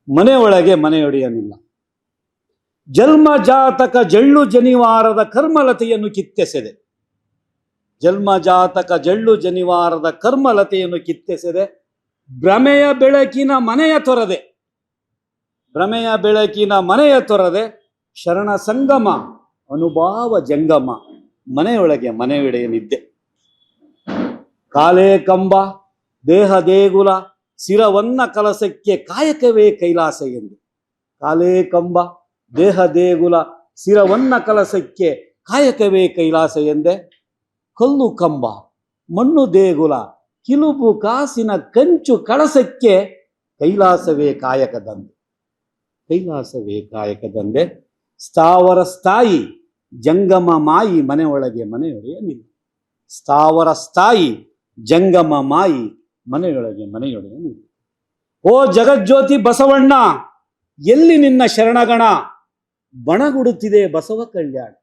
ಮನೆಯೊಳಗೆ ಮನೆಯೊಡೆಯನಿಲ್ಲ. ಜನ್ಮ ಜಾತಕ ಜಳ್ಳು ಜನಿವಾರದ ಕರ್ಮಲತೆಯನ್ನು ಕಿತ್ತೆಸೆದೆ. ಜನ್ಮ ಜಾತಕ ಜಳ್ಳು ಜನಿವಾರದ ಕರ್ಮಲತೆಯನ್ನು ಕಿತ್ತೆಸೆದೆ. ಭ್ರಮೆಯ ಬೆಳಕಿನ ಮನೆಯ ತೊರದೆ, ಭ್ರಮೆಯ ಬೆಳಕಿನ ಮನೆಯ ತೊರದೆ, ಶರಣ ಸಂಗಮ ಅನುಭಾವ ಜಂಗಮ, ಮನೆಯೊಳಗೆ ಮನೆಯೊಡೆಯನಿದ್ದೆ. ಕಾಲೇ ಕಂಬ ದೇಹ ದೇಗುಲ ಶಿರವನ್ನ ಕಲಸಕ್ಕೆ ಕಾಯಕವೇ ಕೈಲಾಸ ಎಂದು. ಕಾಲೇ ಕಂಬ ದೇಹ ದೇಗುಲ ಶಿರವನ್ನ ಕಲಸಕ್ಕೆ ಕಾಯಕವೇ ಕೈಲಾಸ ಎಂದೆ. ಕಲ್ಲು ಕಂಬ ಮಣ್ಣು ದೇಗುಲ ಕಿಲುಬು ಕಾಸಿನ ಕಂಚು ಕಳಸಕ್ಕೆ ಕೈಲಾಸವೇ ಕಾಯಕದಂದೆ, ಕೈಲಾಸವೇ ಕಾಯಕದಂದೆ. ಸ್ಥಾವರ ಸ್ಥಾಯಿ ಜಂಗಮ ಮಾಯಿ ಮನೆಯೊಳಗೆ ಮನೆಯೊಡೆಯನಿಲ್ಲ. ಸ್ಥಾವರ ಸ್ಥಾಯಿ ಜಂಗಮ ಮಾಯಿ ಮನೆಯೊಳಗೆ ಮನೆಯೊಡೆಯನಿಲ್ಲ. ಓ ಜಗಜ್ಯೋತಿ ಬಸವಣ್ಣ, ಎಲ್ಲಿ ನಿನ್ನ ಶರಣಗಣ, ಬಣಗುಡುತ್ತಿದೆ ಬಸವ ಕಲ್ಯಾಣ.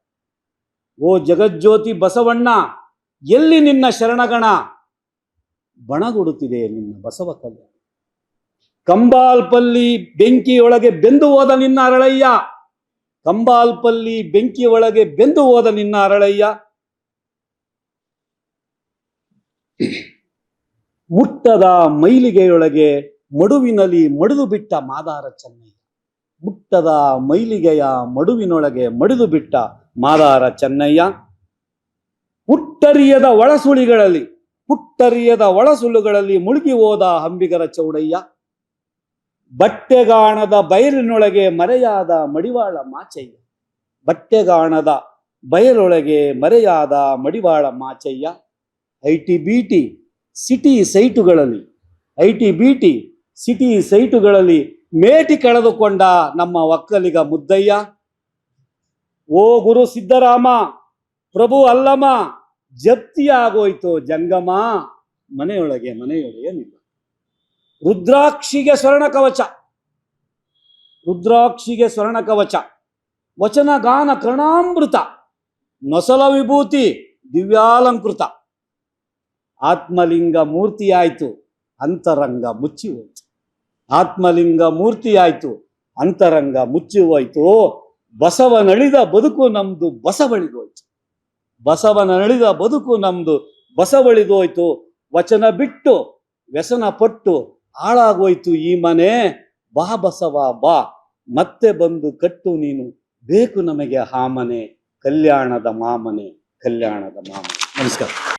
ಓ ಜಗಜ್ಯೋತಿ ಬಸವಣ್ಣ, ಎಲ್ಲಿ ನಿನ್ನ ಶರಣಗಣ, ಬಣಗುಡುತ್ತಿದೆ ನಿನ್ನ ಬಸವ ಕಲ್ಯಾಣ. ಕಂಬಾಲ್ಪಲ್ಲಿ ಬೆಂಕಿಯೊಳಗೆ ಬೆಂದು ಹೋದ ನಿನ್ನ ಅರಳಯ್ಯ, ಕಂಬಾಲ್ಪಲ್ಲಿ ಬೆಂಕಿಯೊಳಗೆ ಬೆಂದು ಹೋದ ನಿನ್ನ ಅರಳಯ್ಯ. ಮುಟ್ಟದ ಮೈಲಿಗೆಯೊಳಗೆ ಮಡುವಿನಲ್ಲಿ ಮಡಿದು ಬಿಟ್ಟ ಮಾದಾರ ಚೆನ್ನಯ್ಯ. ಮುಟ್ಟದ ಮೈಲಿಗೆಯ ಮಡುವಿನೊಳಗೆ ಮಡಿದು ಬಿಟ್ಟ ಮಾದಾರ ಚೆನ್ನಯ್ಯ. ಹುಟ್ಟರಿಯದ ಒಳಸುಳಿಗಳಲ್ಲಿ, ಹುಟ್ಟರಿಯದ ಒಳಸುಳುಗಳಲ್ಲಿ ಮುಳುಗಿ ಹೋದ ಅಂಬಿಗರ ಚೌಡಯ್ಯ. ಬಟ್ಟೆಗಾಣದ ಬಯಲಿನೊಳಗೆ ಮರೆಯಾದ ಮಡಿವಾಳ ಮಾಚಯ್ಯ. ಬಟ್ಟೆಗಾಣದ ಬಯಲೊಳಗೆ ಮರೆಯಾದ ಮಡಿವಾಳ ಮಾಚಯ್ಯ. ಐಟಿ ಸಿಟಿ ಸೈಟುಗಳಲ್ಲಿ, ಐಟಿ ಸಿಟಿ ಸೈಟುಗಳಲ್ಲಿ ಮೇಟಿ ಕಳೆದುಕೊಂಡ ನಮ್ಮ ಒಕ್ಕಲಿಗ ಮುದ್ದಯ್ಯ. ಓ ಗುರು ಸಿದ್ದರಾಮ ಪ್ರಭು ಅಲ್ಲಮ, ಜಪ್ತಿಯಾಗೋಯ್ತು ಜಂಗಮ, ಮನೆಯೊಳಗೆ ಮನೆಯೊಡೆಯನಿಲ್ಲ. ರುದ್ರಾಕ್ಷಿಗೆ ಸ್ವರ್ಣ ಕವಚ, ರುದ್ರಾಕ್ಷಿಗೆ ಸ್ವರ್ಣ ಕವಚ, ವಚನಗಾನ ಕರ್ಣಾಮೃತ, ನೊಸಲ ವಿಭೂತಿ ದಿವ್ಯಾಲಂಕೃತ. ಆತ್ಮಲಿಂಗ ಮೂರ್ತಿಯಾಯ್ತು ಅಂತರಂಗ ಮುಚ್ಚಿ ಹೋಯ್ತು. ಆತ್ಮಲಿಂಗ ಮೂರ್ತಿಯಾಯ್ತು ಅಂತರಂಗ ಮುಚ್ಚಿ ಹೋಯ್ತು. ಬಸವನಳಿದ ಬದುಕು ನಮ್ದು ಬಸವಳಿದೋಯ್ತು. ಬಸವನಳಿದ ಬದುಕು ನಮ್ದು ಬಸವಳಿದೋಯ್ತು. ವಚನ ಬಿಟ್ಟು ವ್ಯಸನ ಪಟ್ಟು ಹಾಳಾಗೋಯ್ತು ಈ ಮನೆ. ಬಾ ಬಸವ ಬಾ, ಮತ್ತೆ ಬಂದು ಕಟ್ಟು ನೀನು, ಬೇಕು ನಮಗೆ ಆ ಮನೆ, ಕಲ್ಯಾಣದ ಮಾಮನೆ, ಕಲ್ಯಾಣದ ಮಾಮನೆ. ನಮಸ್ಕಾರ.